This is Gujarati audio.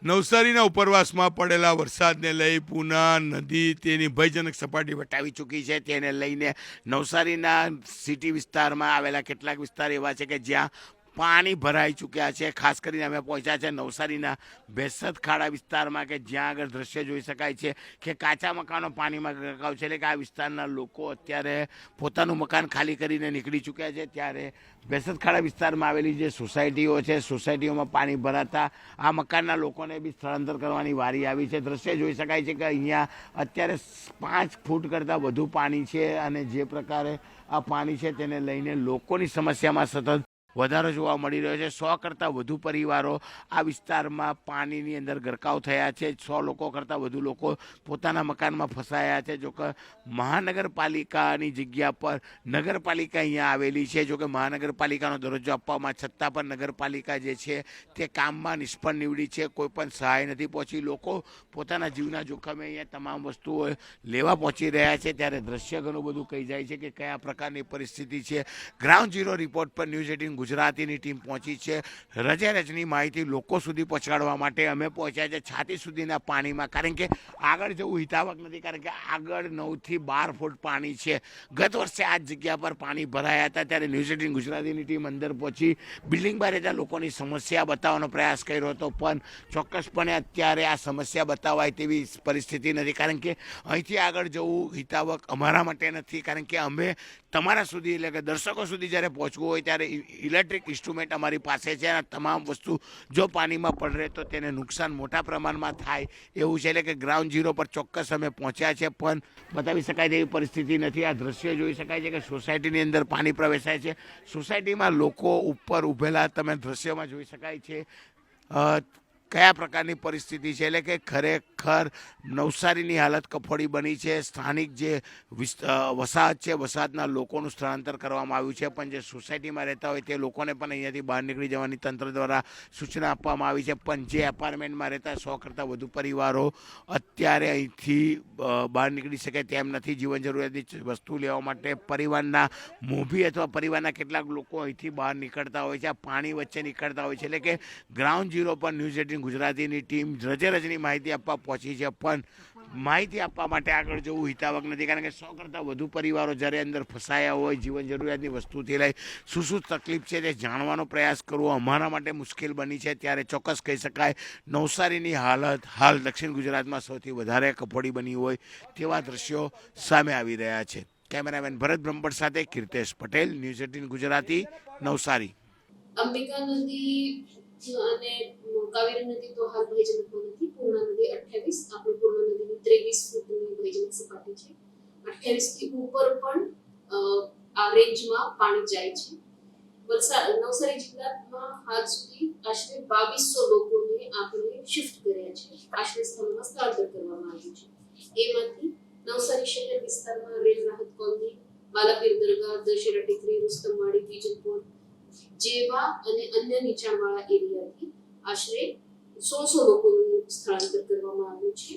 નવસારીના ઉપરવાસમાં પડેલા વરસાદને લઈ પૂના નદી તેની ભયજનક સપાટી વટાવી ચૂકી છે. તેને લઈને નવસારીના સિટી વિસ્તારમાં આવેલા કેટલાક વિસ્તાર એવા છે કે જ્યાં પાણી ભરાઈ ચૂક્યા છે. ખાસ કરીને અમે પહોંચ્યા છે નવસારીના ભેસત ખાડા વિસ્તારમાં કે જ્યાં આગળ દ્રશ્ય જોઈ શકાય છે કે કાચા મકાનો પાણીમાં ગરકાવ છે. એટલે કે આ વિસ્તારના લોકો અત્યારે પોતાનું મકાન ખાલી કરીને નીકળી ચૂક્યા છે. ત્યારે ભેસત ખાડા વિસ્તારમાં આવેલી જે સોસાયટીઓ છે, સોસાયટીઓમાં પાણી ભરાતા આ મકાનના લોકોને બી સ્થળાંતર કરવાની વારી આવી છે. દ્રશ્ય જોઈ શકાય છે કે અહીંયા અત્યારે 5 ફૂટ કરતાં વધુ પાણી છે અને જે પ્રકારે આ પાણી છે તેને લઈને લોકોની સમસ્યામાં સતત વધારો જોવા મળી રહ્યો છે. 100 કરતાં વધુ પરિવારો આ વિસ્તારમાં પાણીની અંદર ગરકાવ થયા છે. 100 લોકો કરતાં વધુ લોકો પોતાના મકાનમાં ફસાયા છે. જોકે મહાનગરપાલિકાની જગ્યા પર નગરપાલિકા અહીંયા આવેલી છે. જોકે મહાનગરપાલિકાનો દરજ્જો આપવામાં છતાં પણ નગરપાલિકા જે છે તે કામમાં નિષ્ફળ નીવડી છે. કોઈ પણ સહાય નથી પહોંચી. લોકો પોતાના જીવના જોખમે અહીંયા તમામ વસ્તુઓ લેવા પહોંચી રહ્યા છે. ત્યારે દ્રશ્ય ઘણું બધું કહી જાય છે કે કયા પ્રકારની પરિસ્થિતિ છે. ગ્રાઉન્ડ ઝીરો રિપોર્ટ પર ન્યૂઝ 18 ગુજરાતીની ટીમ પહોંચી છે. રજની માહિતી લોકો સુધી પહોંચાડવા માટે અમે પહોંચ્યા છે છાતી સુધીના પાણીમાં. કારણ કે આગળ જવું હિતાવક નથી, કારણ કે આગળ 9 થી 12 ફૂટ પાણી છે. ગત વર્ષે આ જ જગ્યા પર પાણી ભરાયા હતા. ત્યારે ન્યૂઝ 18 ગુજરાતીની ટીમ અંદર પહોંચી બિલ્ડિંગ બહાર રહેતા લોકોની સમસ્યા બતાવવાનો પ્રયાસ કર્યો હતો, પણ ચોક્કસપણે અત્યારે આ સમસ્યા બતાવાય તેવી પરિસ્થિતિ નથી. કારણ કે અહીંથી આગળ જવું હિતાવક અમારા માટે નથી. કારણ કે અમે તમારા સુધી એટલે કે દર્શકો સુધી જ્યારે પહોંચવું હોય ત્યારે ઇલેક્ટ્રિક ઇન્સ્ટ્રુમેન્ટ અમારી પાસે છે. અને તમામ વસ્તુ જો પાણીમાં પડે તો તેને નુકસાન મોટા પ્રમાણમાં થાય એવું છે. એટલે કે ગ્રાઉન્ડ ઝીરો પર ચોક્કસ અમે પહોંચ્યા છે પણ બતાવી શકાય તેવી પરિસ્થિતિ નથી. આ દ્રશ્ય જોઈ શકાય છે કે સોસાયટીની અંદર પાણી પ્રવેશાય છે. સોસાયટીમાં લોકો ઉપર ઊભેલા તમે દ્રશ્યમાં જોઈ શકાય છે કયા પ્રકારની પરિસ્થિતિ છે. એટલે કે ખરેખર નવસારીની હાલત કફોડી બની છે. સ્થાનિક જે વસાહત છે, વસાહતના લોકોનું સ્થળાંતર કરવામાં આવ્યું છે, પણ જે સોસાયટીમાં રહેતા હોય તે લોકોને પણ અહીંયાથી બહાર નીકળી જવાની તંત્ર દ્વારા સૂચના આપવામાં આવી છે. પણ જે એપાર્ટમેન્ટમાં રહેતા 100 કરતાં વધુ પરિવારો અત્યારે અહીંથી બહાર નીકળી શકે તેમ નથી. જીવન જરૂરિયાતની વસ્તુ લેવા માટે પરિવારના મોભી અથવા પરિવારના કેટલાક લોકો અહીંથી બહાર નીકળતા હોય છે, આ પાણી વચ્ચે નીકળતા હોય છે. એટલે કે ગ્રાઉન્ડ ઝીરો પર ન્યૂઝ 18 ગુજરાતીની ટીમ રજની માહિતી આપવા પહોંચી છે, પણ માહિતી આપવા માટે આગળ જવું હિતાવક નથી. કારણ કે 100 કરતાં વધુ પરિવારો જ્યારે અંદર ફસાયા હોય, જીવન જરૂરિયાતની વસ્તુથી લઈ શું તકલીફ છે તે જાણવાનો પ્રયાસ કરવો અમારા માટે મુશ્કેલ બની છે. ત્યારે ચોક્કસ કહી શકાય નવસારીની હાલત હાલ દક્ષિણ ગુજરાતમાં સૌથી વધારે કફોડી બની હોય તેવા દ્રશ્યો સામે આવી રહ્યા છે. કેમેરામેન ભરત બ્રહ્મભટ્ટ સાથે કીર્તેશ પટેલ, ન્યૂઝ 18 ગુજરાતી, નવસારી. અંબિકા નદી અને કાવેરી નદી તો હાલ ભયજનક નથી. પૂર્ણા નદી 28, આપણે પૂર્ણા નદીની 23 ફૂટની ભયજનક સપાટી છે. 28 થી ઉપર પણ આ રેન્જમાં પાણી જાય છે. નવસારી જિલ્લામાં હાલ સુધી આશરે 2200 લોકોને આપણે શિફ્ટ કર્યા છે. આશ્રય સ્થળોમાં સ્થળાંતર કરવામાં આવ્યું છે. એમાંથી નવસારી શહેર વિસ્તારમાં રેલ રાહત કોલોની, બાલાપીર દરગાહ, દશેરા ટેકરી, રુસ્તમવાડી, બીજલપુર જેવા અને અન્ય નીચાણવાળા એરિયાથી આશરે 100 લોકોનું સ્થળાંતર કરવામાં આવ્યું છે.